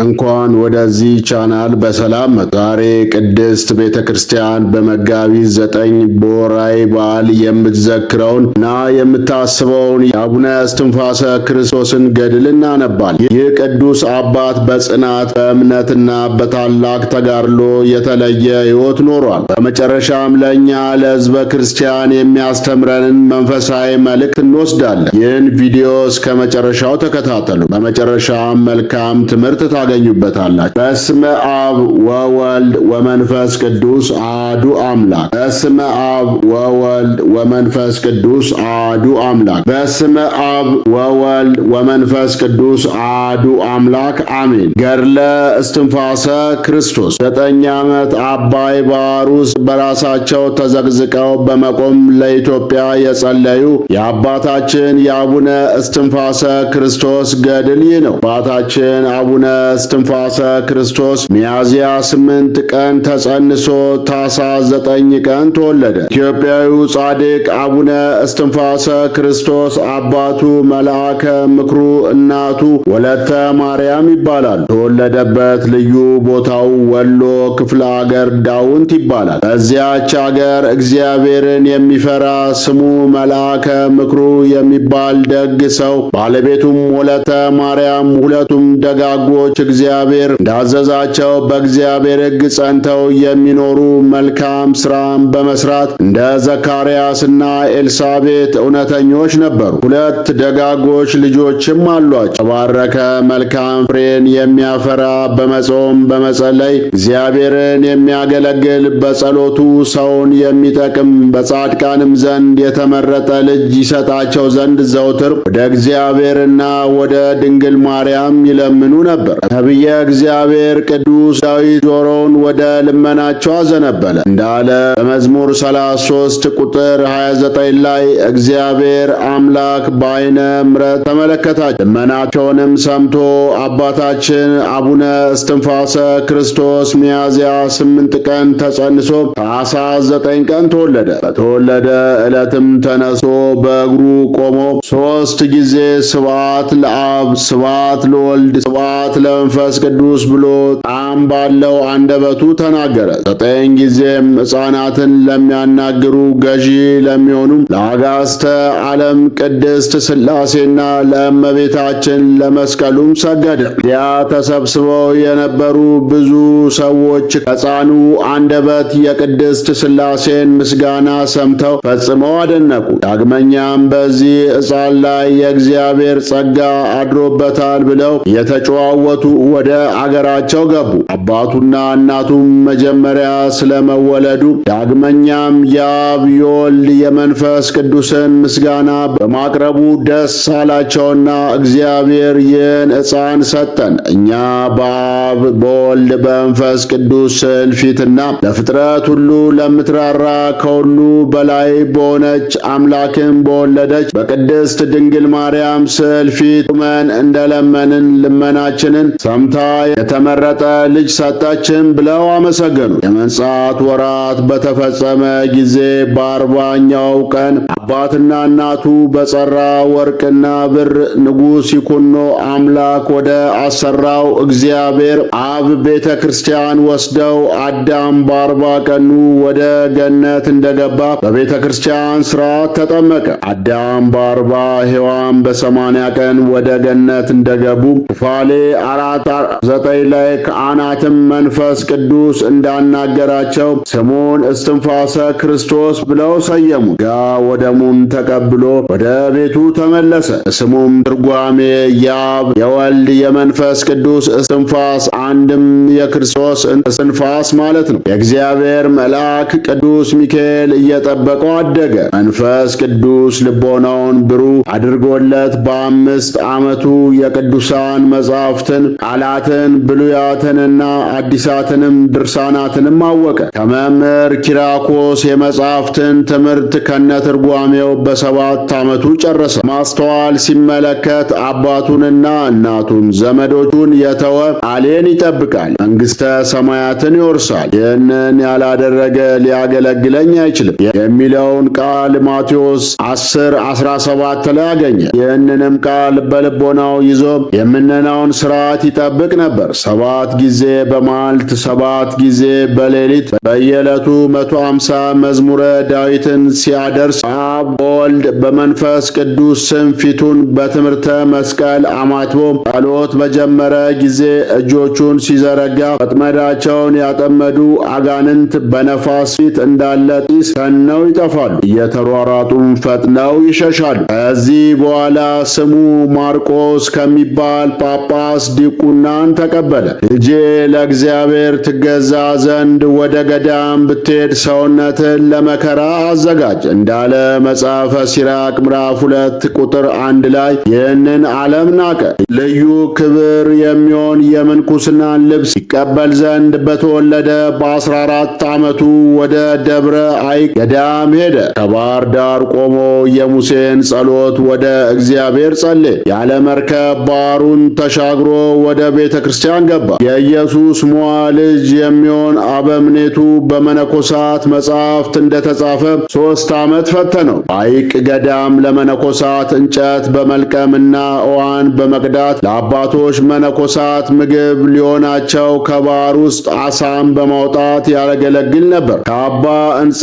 እንኳን ወደዚህ ቻናል በሰላም መጡ። ዛሬ ቅድስት ቤተክርስቲያን በመጋቢት 9 በወርኃዊ በዓል የምትዘክረውን እና የምታስበውን የአቡነ እስትንፋሰ ክርስቶስን ገድል እናነባለን። ይህ ቅዱስ አባት በጽናት በእምነትና በታላቅ ተጋድሎ የተለየ ሕይወት ኖሯል። በመጨረሻም ለእኛ ለሕዝበ ክርስቲያን የሚያስተምረንን መንፈሳዊ መልእክት እንወስዳለን። ይህን ቪዲዮ እስከ መጨረሻው ተከታተሉ። በመጨረሻም መልካም ትምህርት ታገኙበታላችሁ። በስመ አብ ወወልድ ወመንፈስ ቅዱስ አሐዱ አምላክ። በስመ አብ ወወልድ ወመንፈስ ቅዱስ አሐዱ አምላክ። በስመ አብ ወወልድ ወመንፈስ ቅዱስ አሐዱ አምላክ አሜን። ገድለ እስትንፋሰ ክርስቶስ 9 ዓመት አባይ ባህር ውስጥ በራሳቸው ተዘቅዝቀው በመቆም ለኢትዮጵያ የጸለዩ የአባታችን የአቡነ እስትንፋሰ ክርስቶስ ገድል ይህ ነው። አባታችን አቡነ እስትንፋሰ ክርስቶስ ሚያዝያ 8 ቀን ተጸንሶ ታኅሳስ 9 ቀን ተወለደ። ኢትዮጵያዊው ጻድቅ አቡነ እስትንፋሰ ክርስቶስ አባቱ መልአከ ምክሩ፣ እናቱ ወለተ ማርያም ይባላል። የተወለደበት ልዩ ቦታው ወሎ ክፍለ ሀገር ዳውንት ይባላል። በዚያች ሀገር እግዚአብሔርን የሚፈራ ስሙ መልአከ ምክሩ የሚባል ደግ ሰው ባለቤቱም ወለተ ማርያም ሁለቱም ደጋጎች እግዚአብሔር እንዳዘዛቸው በእግዚአብሔር ሕግ ጸንተው የሚኖሩ መልካም ሥራን በመስራት እንደ ዘካርያስና ኤልሳቤጥ እውነተኞች ነበሩ። 2 ደጋጎች ልጆችም አሏቸው። የተባረከ መልካም ፍሬን የሚያፈራ በመጾም በመጸለይ እግዚአብሔርን የሚያገለግል በጸሎቱ ሰውን የሚጠቅም በጻድቃንም ዘንድ የተመረጠ ልጅ ይሰጣቸው ዘንድ ዘውትር ወደ እግዚአብሔርና ወደ ድንግል ማርያም ይለምኑ ነበር። ነቢየ እግዚአብሔር ቅዱስ ዳዊት ጆሮውን ወደ ልመናቸው አዘነበለ እንዳለ በመዝሙር 33 ቁጥር 29 ላይ እግዚአብሔር አምላክ በዓይነ ምሕረት ተመለከታቸው፣ ልመናቸውንም ሰምቶ አባታችን አቡነ እስትንፋሰ ክርስቶስ ሚያዝያ 8 ቀን ተጸንሶ ታኅሳስ 9 ቀን ተወለደ። በተወለደ ዕለትም ተነስቶ በእግሩ ቆሞ 3 ጊዜ ስብሐት ለአብ፣ ስብሐት ለወልድ፣ ስብሐት ለመንፈስ ቅዱስ ብሎ ጣዕም ባለው አንደበቱ ተናገረ። 9 ጊዜም ሕፃናትን ለሚያናግሩ ገዢ ለሚሆኑ ለአጋዕዝተ ዓለም ቅድስት ሥላሴና ለእመቤታችን ለመስቀሉም ሰገደ። ያ ተሰብስበው የነበሩ ብዙ ሰዎች ከሕፃኑ አንደበት የቅድስት ሥላሴን ምስጋና ሰምተው ፈጽመው አደነቁ። ዳግመኛም በዚህ ሕፃን ላይ የእግዚአብሔር ጸጋ አድሮበታል ብለው የተጨዋወቱ ወደ አገራቸው ገቡ። አባቱና እናቱም መጀመሪያ ስለመወለዱ ዳግመኛም የአብ የወልድ የመንፈስ ቅዱስን ምስጋና በማቅረቡ ደስ አላቸውና እግዚአብሔር ይህን ሕፃን ሰጠን፣ እኛ በአብ በወልድ በመንፈስ ቅዱስ ስዕል ፊትና ለፍጥረት ሁሉ ለምትራራ ከሁሉ በላይ በሆነች አምላክን በወለደች በቅድስት ድንግል ማርያም ስዕል ፊት ቁመን እንደለመንን ልመናችንን ሰምታ የተመረጠ ልጅ ሰጠችን ብለው አመሰገኑ። የመንጻት ወራት በተፈጸመ ጊዜ በ40ኛው ቀን አባትና እናቱ በጸራ ወርቅና ብር ንጉሥ ይኩኖ አምላክ ወደ አሰራው እግዚአብሔር አብ ቤተ ክርስቲያን ወስደው አዳም በ40 ቀኑ ወደ ገነት እንደገባ በቤተ ክርስቲያን ሥርዓት ተጠመቀ። አዳም በ40 ሔዋን በ80 ቀን ወደ ገነት እንደገቡ ኩፋሌ 4:9 ላይ ከአናትም መንፈስ ቅዱስ እንዳናገራቸው ስሙን እስትንፋሰ ክርስቶስ ብለው ሰየሙ። ሥጋ ወደሙን ተቀብሎ ወደ ቤቱ ተመለሰ። ስሙም ትርጓሜ የአብ የወልድ የመንፈስ ቅዱስ እስትንፋስ አንድም የክርስቶስ እስትንፋስ ማለት ነው። የእግዚአብሔር መልአክ ቅዱስ ሚካኤል እየጠበቀው አደገ። መንፈስ ቅዱስ ልቦናውን ብሩህ አድርጎለት በ5 ዓመቱ የቅዱሳን መጻሕፍትን ቃላትን ብሉያትንና አዲሳትንም ድርሳናትንም አወቀ። ከመምህር ኪራኮስ የመጻሕፍትን ትምህርት ከነትርጓሜው በ7 ዓመቱ ጨረሰ። ማስተዋል ሲመለከት አባቱንና እናቱን ዘመዶቹን የተወ ቃሌን ይጠብቃል፣ መንግሥተ ሰማያትን ይወርሳል፣ ይህንን ያላደረገ ሊያገለግለኝ አይችልም የሚለውን ቃል ማቴዎስ 10:17 ላይ አገኘ። ይህንንም ቃል በልቦናው ይዞ የምነናውን ሥርዓት ይጠብቅ ነበር። 7 ጊዜ በመዓልት 7 ጊዜ በሌሊት በየዕለቱ 150 መዝሙረ ዳዊትን ሲያደርስ በአብ በወልድ በመንፈስ ቅዱስ ስም ፊቱን በትምህርተ መስቀል አማትቦ ጸሎት በጀመረ ጊዜ እጆቹን ሲዘረጋ ወጥመዳቸውን ያጠመዱ አጋንንት በነፋስ ፊት እንዳለ ጢስ ተነው ይጠፋሉ፣ እየተሯሯጡም ፈጥነው ይሸሻሉ። ከዚህ በኋላ ስሙ ማርቆስ ከሚባል ጳጳስ ዲቁናን ተቀበለ። ልጄ ለእግዚአብሔር ትገዛ ዘንድ ወደ ገዳም ብትሄድ ሰውነትን ለመከራ አዘጋጅ እንዳለ መጽሐፈ ሲራክ ምዕራፍ 2 ቁጥር 1 ላይ ይህንን ዓለም ናቀ። ልዩ ክብር የሚሆን የምንኩስናን ልብስ ይቀበል ዘንድ በተወለደ በ14 ዓመቱ ወደ ደብረ አይቅ ገዳም ሄደ። ከባህር ዳር ቆሞ የሙሴን ጸሎት ወደ እግዚአብሔር ጸለየ። ያለ መርከብ ባህሩን ተሻግሮ ወደ ቤተ ክርስቲያን ገባ። የኢየሱስ ሞዐ ልጅ የሚሆን አበምኔቱ በመነኮሳት መጻሕፍት እንደተጻፈ 3 ዓመት ፈተነው። በአይቅ ገዳም ለመነኮሳት እንጨት በመልቀምና ውሃን በመቅዳት ለአባቶች መነኮሳት ምግብ ሊሆናቸው ከባህር ውስጥ አሳም በማውጣት ያገለግል ነበር። ከአባ እንጻ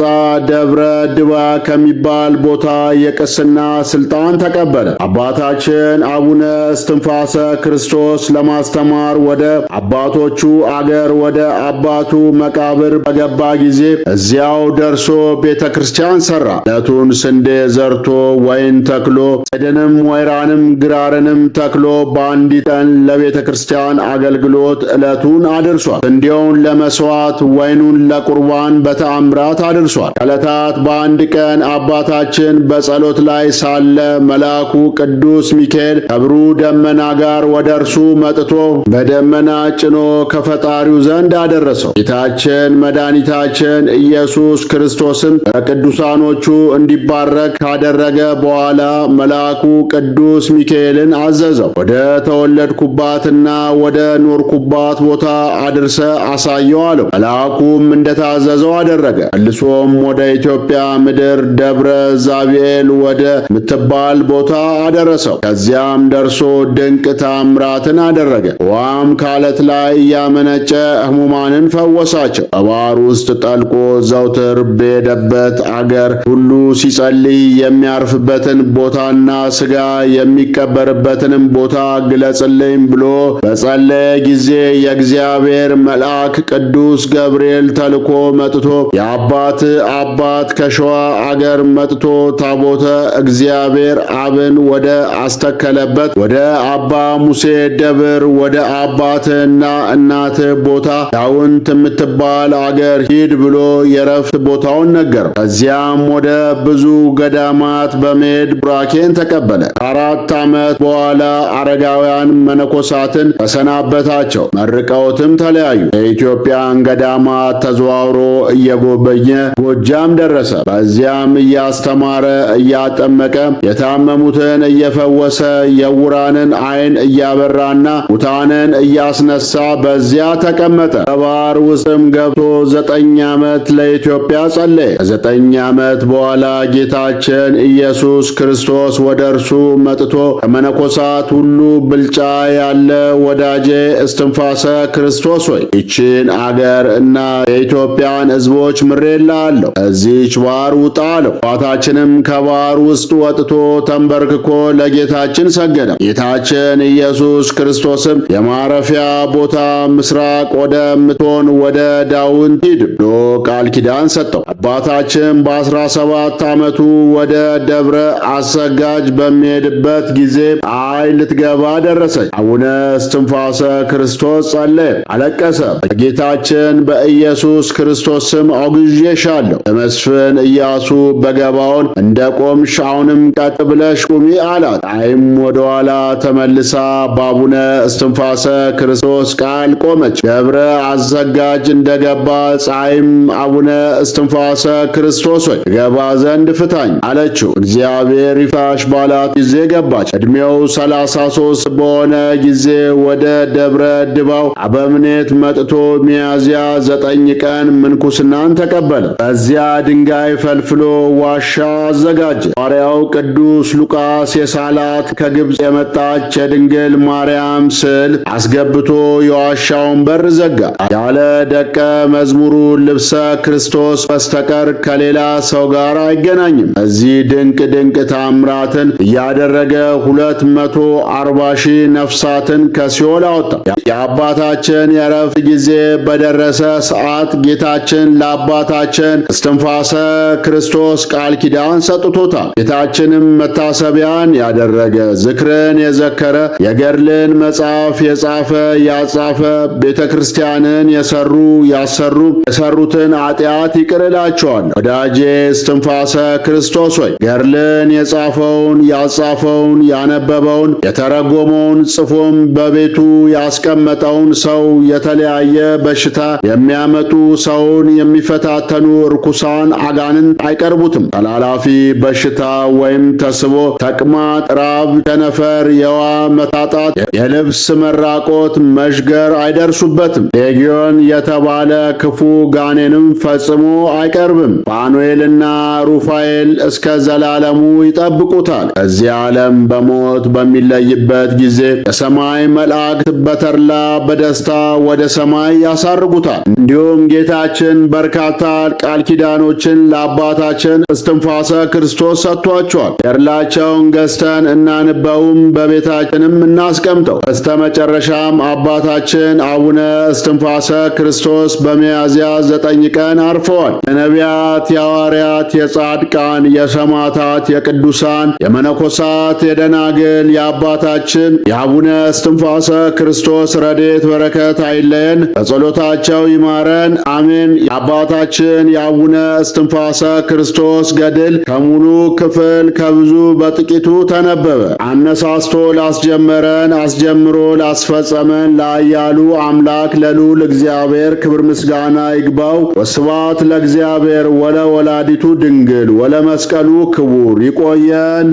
ደብረ ድባ ከሚባል ቦታ የቅስና ስልጣን ተቀበለ። አባታችን አቡነ እስትንፋሰ ክርስቶስ ለማስተማር ወደ አባቶቹ አገር ወደ አባቱ መቃብር በገባ ጊዜ እዚያው ደርሶ ቤተ ክርስቲያን ሰራ። ዕለቱን ስንዴ ዘርቶ ወይን ተክሎ ጽድንም ወይራንም ግራርንም ተክሎ በአንዲት ቀን ለቤተ ክርስቲያን አገልግሎት ዕለቱን አድርሷል። ስንዴውን ለመስዋዕት ወይኑን ለቁርባን በተአምራት አድርሷል። ከዕለታት በአንድ ቀን አባታችን በጸሎት ላይ ሳለ መልአኩ ቅዱስ ሚካኤል ከብሩ ደመና ጋር ወደ እርሱ መጥቶ በደመና ጭኖ ከፈጣሪው ዘንድ አደረሰው። ጌታችን መድኃኒታችን ኢየሱስ ክርስቶስም በቅዱሳኖቹ እንዲባረክ ካደረገ በኋላ መልአኩ ቅዱስ ሚካኤልን አዘዘው። ወደ ተወለድኩባትና ወደ ኖርኩባት ቦታ አድርሰ አሳየው አለው። መልአኩም እንደታዘዘው አደረገ። መልሶም ወደ ኢትዮጵያ ምድር ደብረ ዛብኤል ወደ ምትባል ቦታ አደረሰው። ከዚያም ደርሶ ድንቅ ታምራትን አደረገ። ውሃም ካለት ላይ ያመነጨ ሕሙማንን ፈወሳቸው። በባሕር ውስጥ ጠልቆ ዘውትር በሄደበት አገር ሁሉ ሲጸልይ የሚያርፍበትን ቦታና ሥጋ የሚቀበርበትንም ቦታ ግለጽልኝ ብሎ በጸለየ ጊዜ የእግዚአብሔር መልአክ ቅዱስ ገብርኤል ተልኮ መጥቶ የአባት አባት ከሸዋ አገር መጥቶ ታቦተ እግዚአብሔር አብን ወደ አስተከለበት ወደ አባ ሙሴ ደብር ወደ አባትና እናት ቦታ ዳውንት የምትባል አገር ሂድ ብሎ የረፍት ቦታውን ነገረው። ከዚያም ወደ ብዙ ገዳማት በመሄድ ቡራኬን ተቀበለ። ከ4 ዓመት በኋላ አረጋውያን መነኮሳትን ተሰናበታቸው። መርቀውትም ተለያዩ። የኢትዮጵያን ገዳማት ተዘዋውሮ እየጎበኘ ጎጃም ደረሰ። በዚያም እያስተማረ እያጠመቀ የታመሙትን እየፈወሰ የዕውራንን ዓይን እያበራና ሙታንን እያስነሳ በዚያ ተቀመጠ። በባሕር ውስጥም ገብቶ 9 ዓመት ለኢትዮጵያ ጸለየ። ከ9 ዓመት በኋላ ጌታችን ኢየሱስ ክርስቶስ ወደ እርሱ መጥቶ ከመነኮሳት ሁሉ ብልጫ ያለ ወዳጄ እስትንፋሰ ክርስቶስ ሆይ ይችን አገር እና የኢትዮጵያን ሕዝቦች ምሬልሃለሁ፣ ከዚህች ባሕር ውጣ አለው። አባታችንም ከባሕር ውስጥ ወጥቶ ተንበርክኮ ለጌታችን ሰገደ። ጌታችን ኢየሱስ ክርስቶስም የማረፊያ ቦታ ምስራቅ ወደምትሆን ወደ ዳውንት ሂድ ብሎ ቃል ኪዳን ሰጠው። አባታችን በ17 ዓመቱ ወደ ደብረ አሰጋጅ በሚሄድበት ጊዜ ፀሐይ ልትገባ ደረሰች። አቡነ እስትንፋሰ ክርስቶስ ጸለየ፣ አለቀሰ። በጌታችን በኢየሱስ ክርስቶስ ስም አውግዤሻለሁ። ለመስፍን ኢያሱ በገባዖን እንደ ቆምሽ አሁንም ቀጥ ብለሽ ቁሚ አላት። ፀሐይም ወደ ኋላ ተመልሳ በአቡነ እስትንፋሰ ክርስቶስ ቃል ቆመች። ደብረ አዘጋጅ እንደገባ ፀሐይም አቡነ እስትንፋሰ ክርስቶስ ሆይ ገባ ዘንድ ፍታኝ አለችው። እግዚአብሔር ይፍታሽ ባላት ጊዜ ገባች። ዕድሜው 33 በሆነ ጊዜ ወደ ደብረ ድባው አበምኔት መጥቶ ሚያዝያ 9 ቀን ምንኩስናን ተቀበለ። በዚያ ድንጋይ ፈልፍሎ ዋሻ አዘጋጀ። ሐዋርያው ቅዱስ ሉቃስ የሳላት ከግብፅ የመጣች የድንግል ማርያም ስዕል አስገብቶ የዋሻውን በር ዘጋ። ያለ ደቀ መዝሙሩ ልብሰ ክርስቶስ በስተቀር ከሌላ ሰው ጋር አይገናኝም። እዚህ ድንቅ ታምራትን እያደረገ 240,000 ነፍሳትን ከሲኦል አወጣ። የአባታችን የዕረፍት ጊዜ በደረሰ ሰዓት ጌታችን ለአባታችን እስትንፋሰ ክርስቶስ ቃል ኪዳን ሰጥቶታል። ጌታችንም መታሰቢያን ያደረገ ዝክርን የዘከረ የገድልን መጽሐፍ የጻፈ ያጻፈ ቤተ ክርስቲያንን የሰሩ ያሰሩ የሰሩትን ኃጢአት ይቅር እላቸዋለሁ። ወዳጄ እስትንፋሰ ክርስቶስ ሆይ ገድልን የጻፈውን ያጻፈውን ያነበበውን የተረጎመውን ጽፎም በቤቱ ያስቀመጠውን ሰው የተለያየ በሽታ የሚያመጡ ሰውን የሚፈታተኑ ርኩሳን አጋንንት አይቀርቡትም። ተላላፊ በሽታ ወይም ተስቦ፣ ተቅማጥ፣ ራብ፣ ቸነፈር፣ የዋ መታጣት፣ የልብስ መራቆት፣ መዥገር አይደርሱበትም። ሌጊዮን የተባለ ክፉ ጋኔንም ፈጽሞ አይቀርብም። ፋኑኤልና ሩፋኤል እስከ ዘላለሙ ይጠብቁታል። ከዚህ ዓለም በሞት በሚለይበት ጊዜ የሰማይ መላእክት በተድላ በደስታ ወደ ሰማይ ያሳርጉታል። እንዲሁም ጌታችን በርካታ ቃል ኪዳኖችን ለአባታችን እስትንፋሰ ክርስቶስ ሰጥቷቸዋል። ገድላቸውን ገዝተን እናንበውም በቤታችንም እናስቀምጠው። በስተመጨረሻም አባታችን አቡነ እስትንፋሰ ክርስቶስ በሚያዝያ 9 ቀን አርፈዋል። የነቢያት፣ የሐዋርያት፣ የጻድቃን፣ የሰማዕታት፣ የቅዱሳን፣ የመነኮሳት፣ የደናግል የአባታችን የአቡነ እስትንፋሰ ክርስቶስ ረድኤት በረከት አይለየን፣ በጸሎታቸው ይማረን፣ አሜን። የአባታችን የአቡነ እስትንፋሰ ክርስቶስ ገድል ከሙሉ ክፍል ከብዙ በጥቂቱ ተነበበ። አነሳስቶ ላስጀመረን አስጀምሮ ላስፈጸመን ለኃያሉ አምላክ ለልዑል እግዚአብሔር ክብር ምስጋና ይግባው። ወስብሐት ለእግዚአብሔር ወለወላዲቱ ድንግል ወለመስቀሉ ክቡር። ይቆየን።